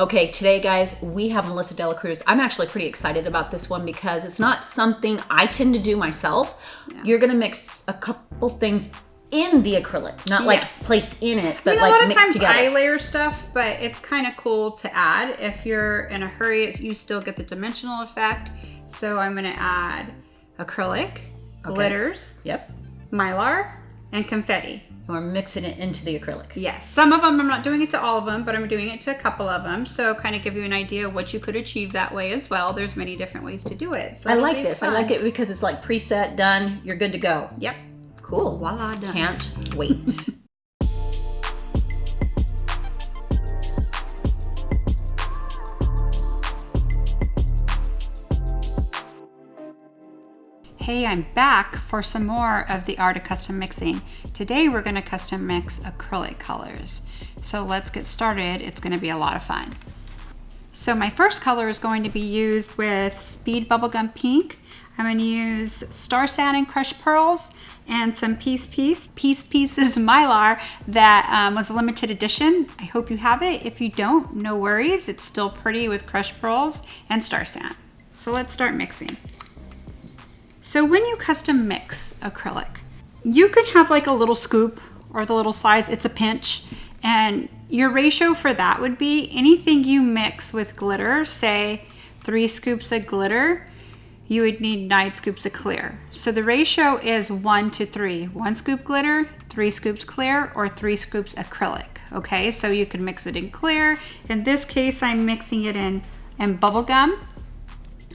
Okay, today guys, we have Melissa DeLaCruz. I'm actually pretty excited about this one because it's not something I tend to do myself. Yeah. You're gonna mix a couple things in the acrylic, not like placed in it, but like mixed together. I layer stuff, but it's kind of cool to add. If you're in a hurry, you still get the dimensional effect. So I'm gonna add acrylic, glitters, Mylar, and confetti. We're mixing it into the acrylic. Yes, some of them, I'm not doing it to all of them, but I'm doing it to a couple of them. So kind of give you an idea of what you could achieve that way as well. There's many different ways to do it. So I like this. Fun. I like it because it's like preset, done, you're good to go. Yep. Cool. Voila, done. Can't wait. Hey, I'm back for some more of the art of custom mixing. Today we're going to custom mix acrylic colors. So let's get started. It's going to be a lot of fun. So my first color is going to be used with Speed Bubblegum Pink. I'm going to use Star Sand and Crushed Pearls and some Piece Pieces Mylar that was a limited edition. I hope you have it. If you don't, no worries. It's still pretty with Crushed Pearls and Star Sand. So let's start mixing. So when you custom mix acrylic, you could have like a little scoop or the little size, it's a pinch. And your ratio for that would be anything you mix with glitter, say 3 scoops of glitter, you would need 9 scoops of clear. So the ratio is 1 to 3. 1 scoop glitter, 3 scoops clear, or 3 scoops acrylic. Okay, so you can mix it in clear. In this case, I'm mixing it in bubblegum,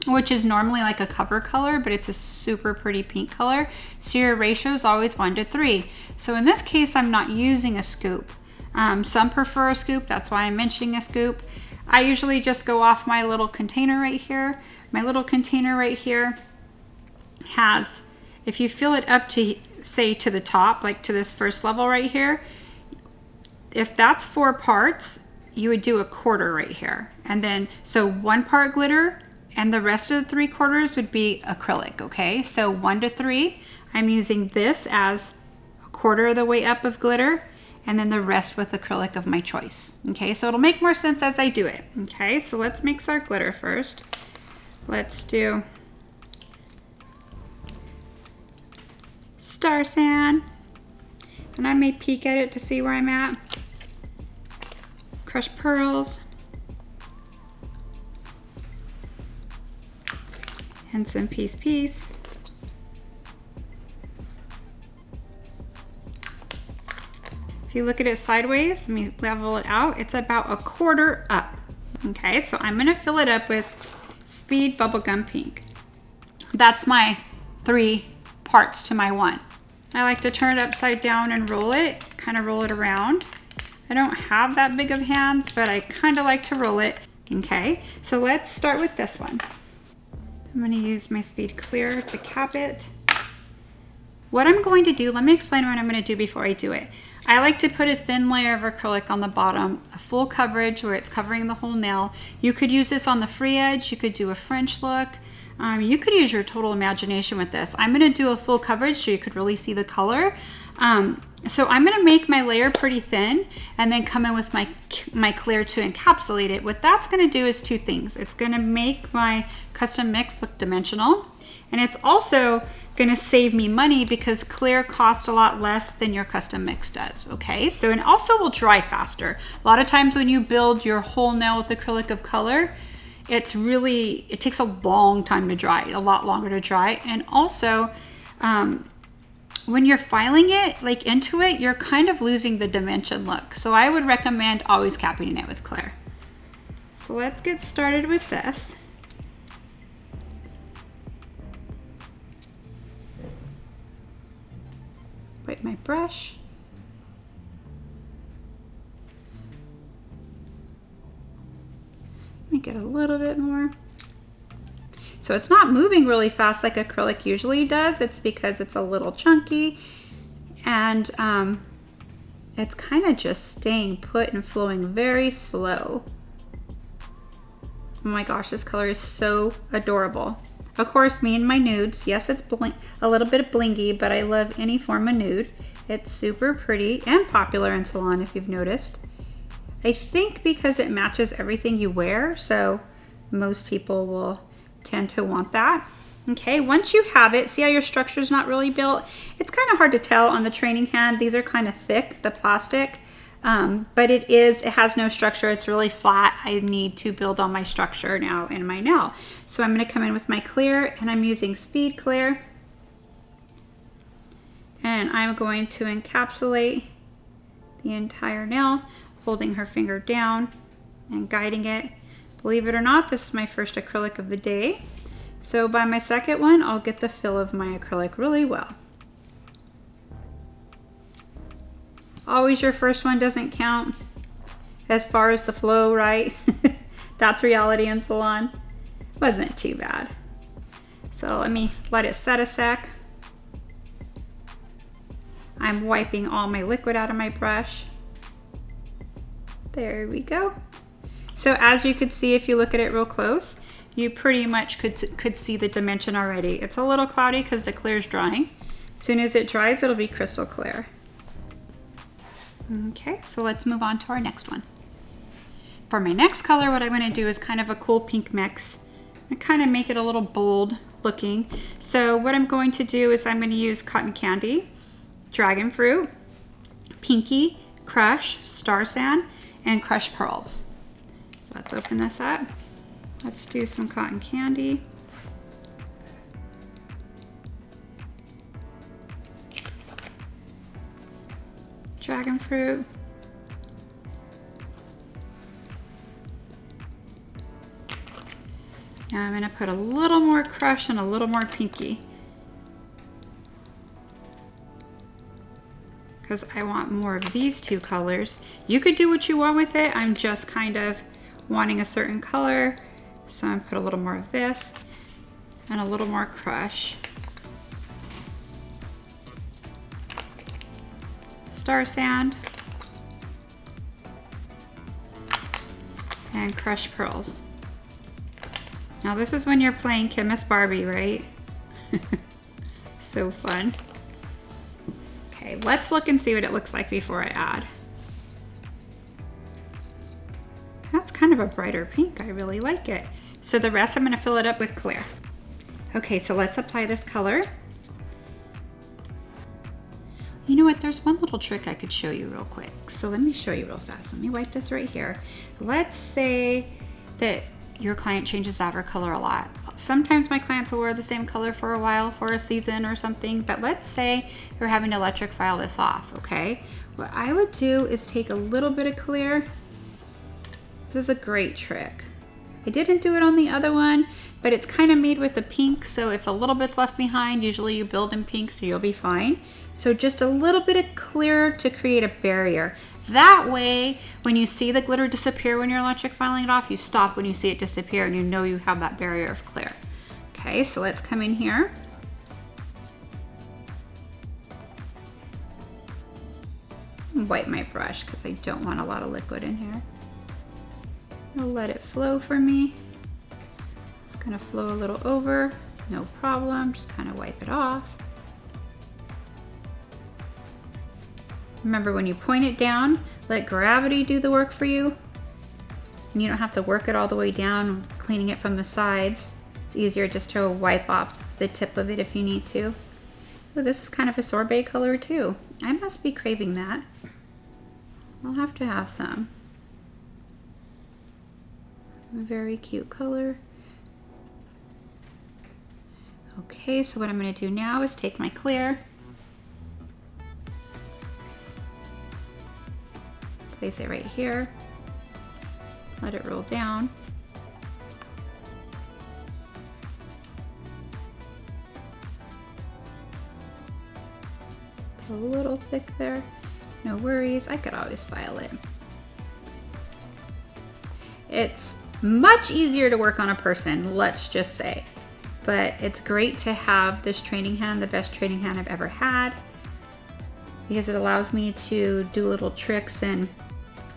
which is normally like a cover color, but it's a super pretty pink color. So your ratio is always 1 to 3. So in this case, I'm not using a scoop. Some prefer a scoop, that's why I'm mentioning a scoop. I usually just go off my little container right here. My little container right here has, if you fill it up to, say, to the top, like to this first level right here, if that's 4 parts, you would do a quarter right here. And then, so 1 part glitter, and the rest of the 3/4 would be acrylic, okay? So 1 to 3, I'm using this as a quarter of the way up of glitter, and then the rest with acrylic of my choice, okay? So it'll make more sense as I do it, okay? So let's mix our glitter first. Let's do Star Sand, and I may peek at it to see where I'm at. Crushed Pearls, and some Piece. If you look at it sideways, let me level it out, it's about a quarter up. Okay, so I'm gonna fill it up with Speed Bubblegum Pink. That's my 3 parts to my 1. I like to turn it upside down and roll it, kind of roll it around. I don't have that big of hands, but I kind of like to roll it. Okay, so let's start with this one. I'm going to use my Speed Clear to cap it. What I'm going to do, let me explain what I'm going to do before I do it. I like to put a thin layer of acrylic on the bottom, a full coverage where it's covering the whole nail. You could use this on the free edge, you could do a French look. You could use your total imagination with this. I'm going to do a full coverage so you could really see the color. So I'm going to make my layer pretty thin and then come in with my clear to encapsulate it. What that's going to do is 2 things. It's going to make my custom mix look dimensional, and it's also going to save me money because clear costs a lot less than your custom mix does, okay? So, and also will dry faster. A lot of times when you build your whole nail with acrylic of color, it takes a long time to dry, a lot longer to dry. And also, when you're filing it, like into it, you're kind of losing the dimension look. So I would recommend always capping it with clear. So let's get started with this. Wipe my brush. Let me get a little bit more. So it's not moving really fast like acrylic usually does. It's because it's a little chunky and it's kind of just staying put and flowing very slow. Oh my gosh, this color is so adorable. Of course, me and my nudes. Yes, it's a little bit of blingy, but I love any form of nude. It's super pretty and popular in salon if you've noticed. I think because it matches everything you wear, so most people will tend to want that. Okay, once you have it, see how your structure's not really built? It's kind of hard to tell on the training hand. These are kind of thick, the plastic, but it has no structure. It's really flat. I need to build on my structure now in my nail. So I'm going to come in with my clear, and I'm using Speed Clear. And I'm going to encapsulate the entire nail, holding her finger down and guiding it. Believe it or not, this is my first acrylic of the day. So by my second one, I'll get the feel of my acrylic really well. Always your first one doesn't count as far as the flow, right? That's reality in salon. Wasn't too bad. So let me let it set a sec. I'm wiping all my liquid out of my brush. There we go. So as you could see, if you look at it real close, you pretty much could see the dimension already. It's a little cloudy because the clear is drying. As soon as it dries, it'll be crystal clear. Okay, so let's move on to our next one. For my next color, what I'm going to do is kind of a cool pink mix. I kind of make it a little bold looking. So what I'm going to do is I'm going to use Cotton Candy, Dragon Fruit, Pinkie, Crush, Star Sand, and Crushed Pearls. Let's open this up. Let's do some Cotton Candy. Dragon Fruit. Now I'm going to put a little more Crush and a little more Pinkie, because I want more of these two colors. You could do what you want with it. I'm just kind of wanting a certain color. So I'm put a little more of this and a little more Crush. Star Sand and Crushed Pearls. Now this is when you're playing Chemist Barbie, right? So fun. Okay, let's look and see what it looks like before I add. That's kind of a brighter pink. I really like it. So the rest I'm going to fill it up with clear. Okay, so let's apply this color. You know what, there's one little trick I could show you real quick. So let me show you real fast. Let me wipe this right here. Let's say that your client changes out her color a lot. Sometimes my clients will wear the same color for a while, for a season or something, but let's say you're having to electric file this off, okay? What I would do is take a little bit of clear. This is a great trick. I didn't do it on the other one, but it's kind of made with the pink, so if a little bit's left behind, usually you build in pink, so you'll be fine. So just a little bit of clear to create a barrier. That way, when you see the glitter disappear when you're electric filing it off, you stop when you see it disappear and you know you have that barrier of clear. Okay, so let's come in here. Wipe my brush because I don't want a lot of liquid in here. I'll let it flow for me. It's gonna flow a little over, no problem, just kind of wipe it off. Remember, when you point it down, let gravity do the work for you. And you don't have to work it all the way down, cleaning it from the sides. It's easier just to wipe off the tip of it if you need to. Oh, this is kind of a sorbet color too. I must be craving that. I'll have to have some. A very cute color. Okay, so what I'm going to do now is take my clear, place it right here, let it roll down. It's a little thick there. No worries, I could always file it. It's much easier to work on a person, let's just say. But it's great to have this training hand, the best training hand I've ever had, because it allows me to do little tricks and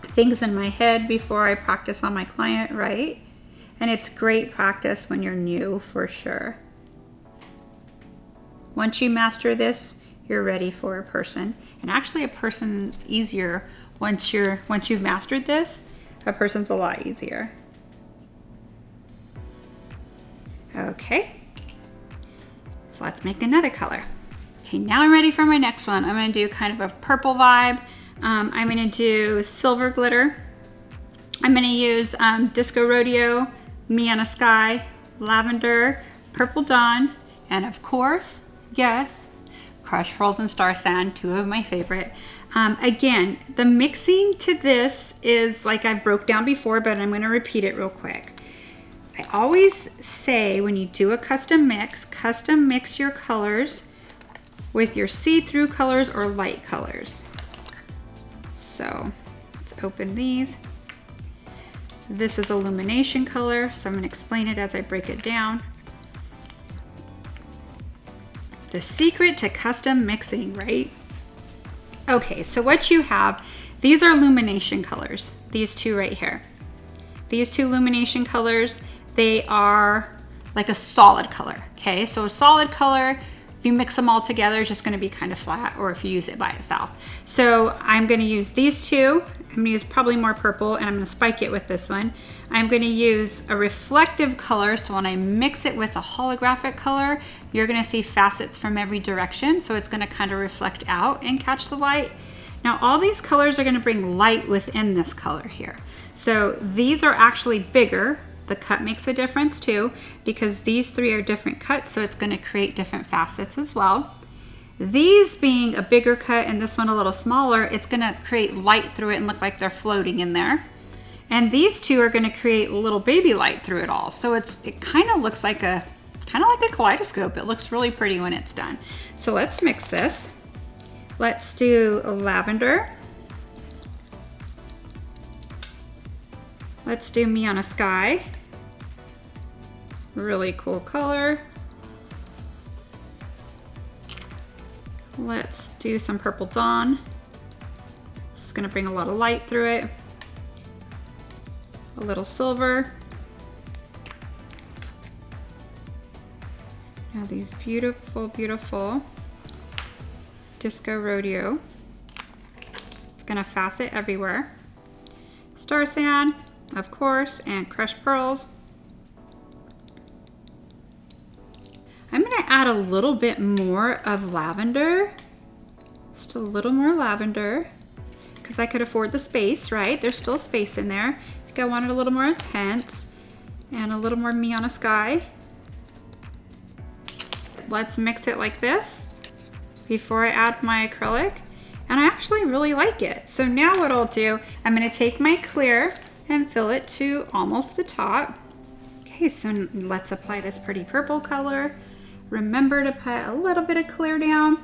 things in my head before I practice on my client, right? And it's great practice when you're new, for sure. Once you master this, you're ready for a person. And actually a person's easier once you've mastered this, a person's a lot easier. Okay, so let's make another color. Okay, now I'm ready for my next one. I'm gonna do kind of a purple vibe. I'm gonna do silver glitter. I'm gonna use Disco Rodeo, Meon-A Sky, Lavender, Purple Dawn, and of course, yes, Crushed Pearls and Star Sand, two of my favorite. Again, the mixing to this is like I broke down before, but I'm gonna repeat it real quick. I always say when you do a custom mix your colors with your see-through colors or light colors. So let's open these. This is illumination color, so I'm gonna explain it as I break it down. The secret to custom mixing, right? Okay, so what you have, these are illumination colors, these two right here. These two illumination colors, they are like a solid color, okay? So a solid color, if you mix them all together, it's just gonna be kind of flat, or if you use it by itself. So I'm gonna use these two. I'm gonna use probably more purple, and I'm gonna spike it with this one. I'm gonna use a reflective color, so when I mix it with a holographic color, you're gonna see facets from every direction, so it's gonna kind of reflect out and catch the light. Now all these colors are gonna bring light within this color here. So these are actually bigger. The cut makes a difference too, because these three are different cuts, so it's gonna create different facets as well. These being a bigger cut and this one a little smaller, it's gonna create light through it and look like they're floating in there. And these two are gonna create a little baby light through it all. So it kind of looks like a kaleidoscope. It looks really pretty when it's done. So let's mix this. Let's do a lavender. Let's do Meon-A Sky. Really cool color. Let's do some Purple Dawn. This is gonna bring a lot of light through it. A little silver. Now these beautiful, beautiful Disco Rodeo. It's gonna facet everywhere. Star Sand, of course, and Crushed Pearls. I'm gonna add a little bit more of lavender, just a little more lavender, because I could afford the space, right? There's still space in there. I think I wanted a little more intense and a little more Meon-A Sky. Let's mix it like this before I add my acrylic, and I actually really like it. So now what I'll do, I'm gonna take my clear and fill it to almost the top. Okay, so let's apply this pretty purple color. Remember to put a little bit of clear down.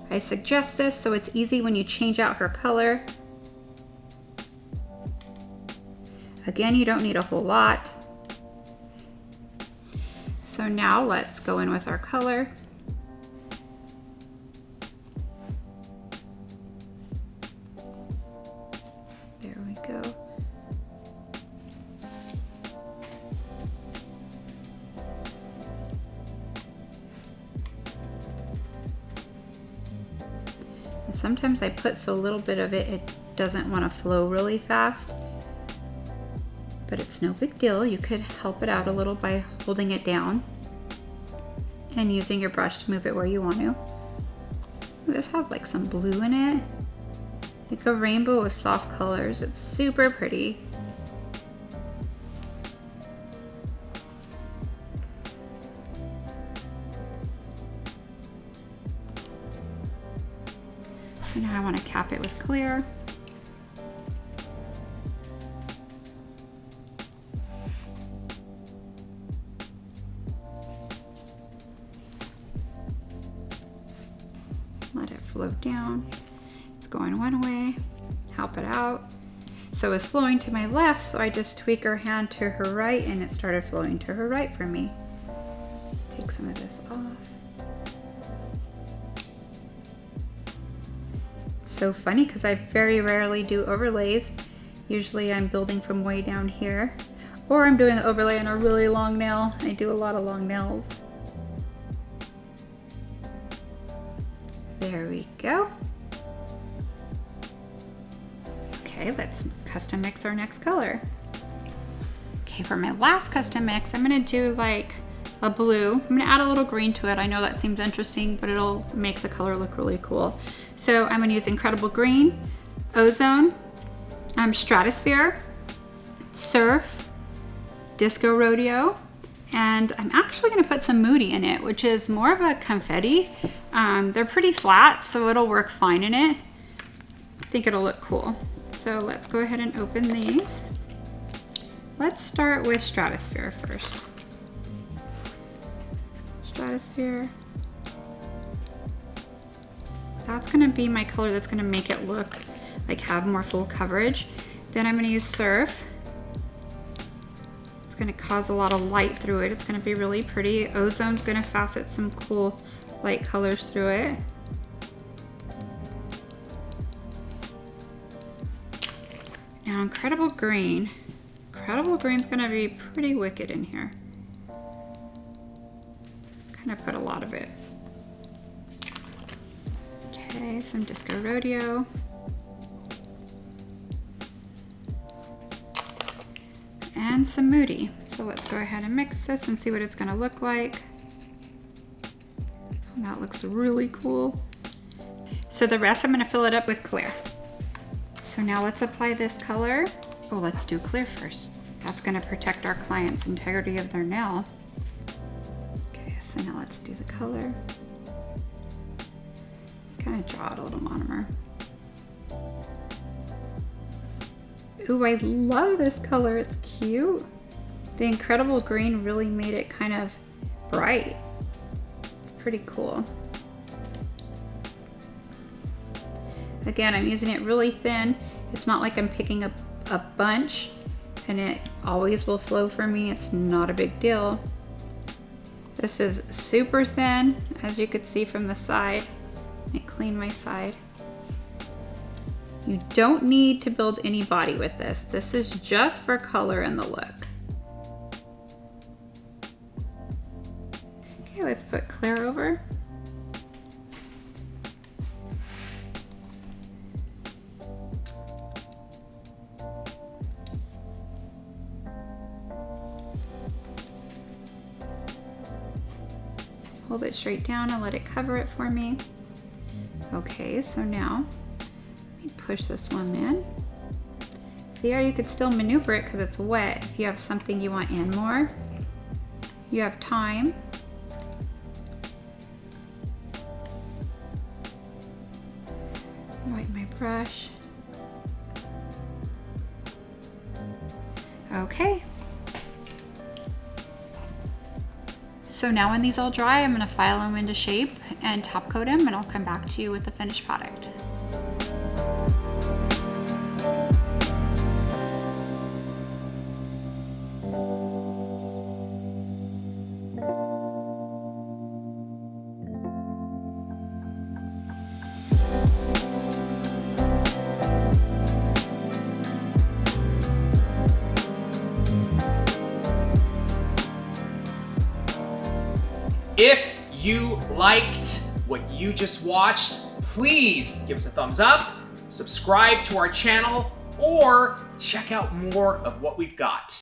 I suggest this so it's easy when you change out her color. Again, you don't need a whole lot. So now let's go in with our color. There we go. Sometimes I put so little bit of it, it doesn't want to flow really fast, but it's no big deal. You could help it out a little by holding it down and using your brush to move it where you want to. This has like some blue in it, like a rainbow of soft colors. It's super pretty. So now I want to cap it with clear. Let it float down. It's going one way, help it out. So it's flowing to my left, so I just tweak her hand to her right and it started flowing to her right for me. Take some of this off. So funny because I very rarely do overlays. Usually I'm building from way down here, or I'm doing an overlay on a really long nail. I do a lot of long nails. There we go. Okay, let's custom mix our next color. Okay, for my last custom mix, I'm gonna do like a blue. I'm gonna add a little green to it. I know that seems interesting, but it'll make the color look really cool. So I'm gonna use Incredible Green, Ozone, Stratosphere, Surf, Disco Rodeo, and I'm actually gonna put some Moody in it, which is more of a confetti. They're pretty flat, so it'll work fine in it. I think it'll look cool. So let's go ahead and open these. Let's start with Stratosphere first. Stratosphere. That's gonna be my color that's gonna make it look like have more full coverage. Then I'm gonna use Surf. It's gonna cause a lot of light through it. It's gonna be really pretty. Ozone's gonna facet some cool light colors through it. Now Incredible Green. Incredible Green's gonna be pretty wicked in here. Kind of put a lot of it. Okay, some Disco Rodeo. And some Moody. So let's go ahead and mix this and see what it's gonna look like. Oh, that looks really cool. So the rest I'm gonna fill it up with clear. So now let's apply this color. Oh, let's do clear first. That's gonna protect our client's integrity of their nail. Okay, so now let's do the color. Kind of draw out a little monomer. Ooh, I love this color, it's cute. The Incredible Green really made it kind of bright. It's pretty cool. Again, I'm using it really thin. It's not like I'm picking up a bunch, and it always will flow for me. It's not a big deal. This is super thin, as you could see from the side. Let me clean my side. You don't need to build any body with this. This is just for color and the look. Okay, let's put clear over. Hold it straight down and let it cover it for me. Okay, so now let me push this one in. See how you could still maneuver it because it's wet. If you have something you want in more, you have time. Wipe my brush. Okay. So now when these all dry, I'm gonna file them into shape and top coat them, and I'll come back to you with the finished product. If you liked what you just watched, please give us a thumbs up, subscribe to our channel, or check out more of what we've got.